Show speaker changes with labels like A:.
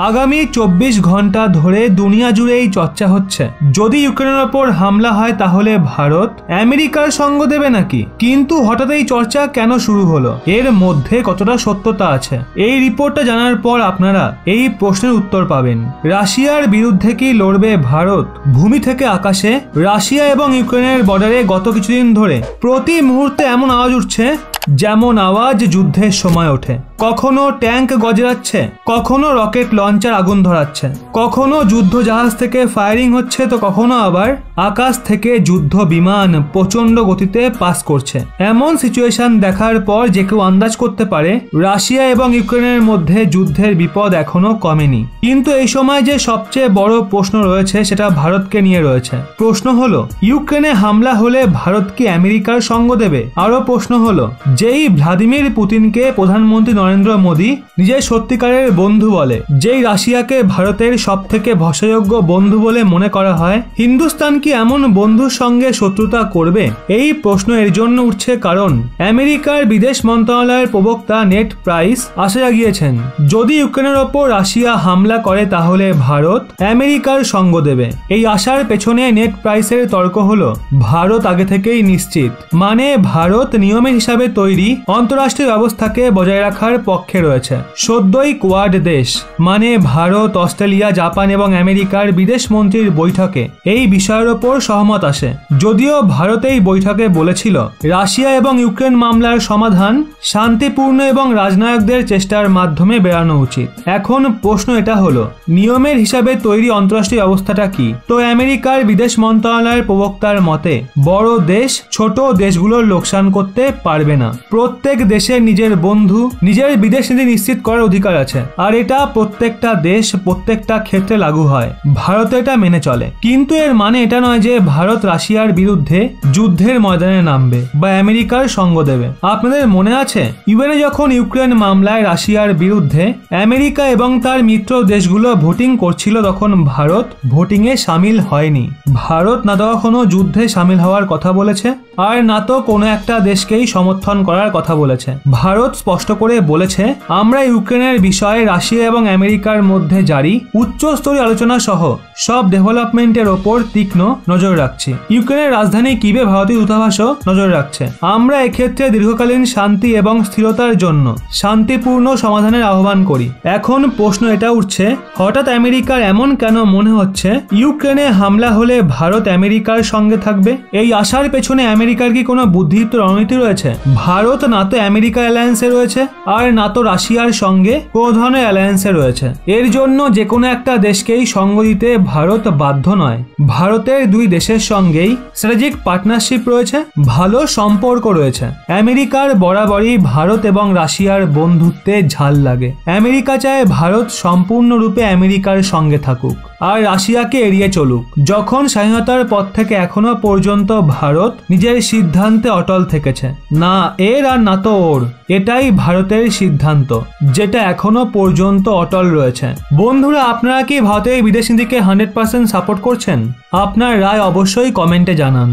A: আগামী 24 ঘন্টা ধরে দুনিয়া জুড়ে এই চর্চা হচ্ছে, যদি ইউক্রেনের ওপর হামলা হয় তাহলে ভারত আমেরিকার সঙ্গ দেবে নাকি। কিন্তু হঠাৎ এই চর্চা কেন শুরু হলো, এর মধ্যে কতটা সত্যতা আছে, এই রিপোর্টটা জানার পর আপনারা এই প্রশ্নের উত্তর পাবেন। রাশিয়ার বিরুদ্ধে কি লড়বে ভারত? ভূমি থেকে আকাশে রাশিয়া এবং ইউক্রেনের বর্ডারে গত কিছুদিন ধরে প্রতি মুহূর্তে এমন আওয়াজ উঠছে যেমন আওয়াজ যুদ্ধের সময় ওঠে। কখনো ট্যাঙ্ক গজরাচ্ছে, কখনো রকেট লঞ্চার আগুন ধরাচ্ছে, কখনো যুদ্ধ জাহাজ থেকে ফায়ারিং হচ্ছে, তো কখনো আবার আকাশ থেকে যুদ্ধ বিমান প্রচন্ড গতিতে পাস করছে। এমন সিচুয়েশন দেখার পর যে কেউ আন্দাজ করতে পারে রাশিয়া এবং ইউক্রেনের মধ্যে যুদ্ধের বিপদ এখনো কমেনি। কিন্তু এই সময় যে সবচেয়ে বড় প্রশ্ন রয়েছে সেটা ভারতকে নিয়ে রয়েছে। প্রশ্ন হলো, ইউক্রেনে হামলা হলে ভারত কি আমেরিকার সঙ্গ দেবে? আরো প্রশ্ন হলো, যেই ভ্লাদিমির পুতিনকে প্রধানমন্ত্রী নরেন্দ্র মোদী নিজের সত্যিকারের বন্ধু বলে, যেই রাশিয়াকে ভারতের সব থেকে ভরসাযোগ্য বন্ধু বলে মনে করা হয়, হিন্দুস্তান কি এমন বন্ধুর সঙ্গে শত্রুতা করবে? এই প্রশ্ন এর জন্য উঠছে কারণ আমেরিকার বিদেশ মন্ত্রণালয়ের প্রবক্তা নেড প্রাইস আশা জাগিয়েছেন, যদি ইউক্রেনের ওপর রাশিয়া হামলা করে তাহলে ভারত আমেরিকার সঙ্গ দেবে। এই আশার পেছনে নেড প্রাইসের তর্ক হলো, ভারত আগে থেকেই নিশ্চিত, মানে ভারত নিয়মের হিসাবে তৈরি অন্তরাষ্ট্রীয় ব্যবস্থাকে বজায় রাখার পক্ষে রয়েছে। সদ্যই কোয়াড দেশ মানে ভারত, অস্ট্রেলিয়া, জাপান এবং আমেরিকার বিদেশ মন্ত্রীর বৈঠকে এই বিষয়ের ওপর সহমত আসে। যদিও ভারত এই বৈঠকে বলেছিল রাশিয়া এবং ইউক্রেন মামলার সমাধান শান্তিপূর্ণ এবং রাজনয়িকদের চেষ্টার মাধ্যমে বেরানো উচিত। এখন প্রশ্ন এটা হলো, নিয়মের হিসাবে তৈরি অন্তরাষ্ট্রীয় ব্যবস্থাটা কি? তো আমেরিকার বিদেশ মন্ত্রণালয়ের প্রবক্তার মতে, বড় দেশ ছোট দেশগুলোর লোকসান করতে পারবে না। প্রত্যেক দেশের নিজের বন্ধু, নিজের বিদেশ নীতি নিশ্চিত করার অধিকার আছে, আর এটা প্রত্যেকটা দেশ প্রত্যেকটা ক্ষেত্রে লাগু হয়। ভারত এটা মেনে চলে। কিন্তু এর মানে এটা নয় যে ভারত রাশিয়ার বিরুদ্ধে যুদ্ধের ময়দানে নামবে বা আমেরিকার সঙ্গ দেবে। আপনাদের মনে আছে ইউএনএ যখন ইউক্রেন মামলায় রাশিয়ার বিরুদ্ধে আমেরিকা এবং তার মিত্র দেশগুলো ভোটিং করছিল, তখন ভারত ভোটিং এ সামিল হয়নি। ভারত না তো কখনো যুদ্ধে সামিল হওয়ার কথা বলেছে, আর না তো কোনো একটা দেশকেই সমর্থন করার কথা বলেছে। ভারত স্পষ্ট করে বলেছে, আমরা ইউক্রেনের বিষয়ে রাশিয়া এবং আমেরিকার মধ্যে জারি উচ্চস্তরীয় আলোচনা সহ সব ডেভেলপমেন্টের ওপর তীক্ষ্ণ নজর রাখছি। ইউক্রেনের রাজধানী কিবে ভারতীয় দূতাবাসও নজর রাখছে। আমরা এক্ষেত্রে দীর্ঘকালীন শান্তি এবং স্থিরতার জন্য শান্তিপূর্ণ সমাধানের আহ্বান করি। এখন প্রশ্ন এটা উঠছে, হঠাৎ আমেরিকার এমন কেন মনে হচ্ছে ইউক্রেনে হামলা হলে ভারত আমেরিকার সঙ্গে থাকবে? এই আশার পেছনে আমেরিকার কি কোনো বুদ্ধিদীপ্ত রণনীতি রয়েছে? ভারত না তো আমেরিকা অ্যালায়েন্সে রয়েছে, আর না তো রাশিয়ার সঙ্গে কোনো ধরনের অ্যালায়েন্সে রয়েছে। এর জন্য যে কোনো একটা দেশকেই সঙ্গ দিতে ভারত বাধ্য নয়। ভারতের দুই দেশের সঙ্গেই স্ট্র্যাটেজিক পার্টনারশিপ রয়েছে, ভালো সম্পর্ক রয়েছে। আমেরিকার বরাবরই ভারত এবং রাশিয়ার বন্ধুত্বে ঝাল লাগে। আমেরিকা চায় ভারত সম্পূর্ণরূপে আমেরিকার সঙ্গে থাকুক আর রাশিয়াকে এড়িয়ে চলুক। যখন স্বাধীনতার পর থেকে এখনো পর্যন্ত ভারত নিজের সিদ্ধান্তে অটল থেকেছে, না এর আর না তো ওর। এটাই ভারতের সিদ্ধান্ত, যেটা এখনো পর্যন্ত অটল রয়েছে। বন্ধুরা, আপনারা কি ভারতের বিদেশ নীতিকে 100% সাপোর্ট করছেন? আপনার রায় অবশ্যই কমেন্টে জানান।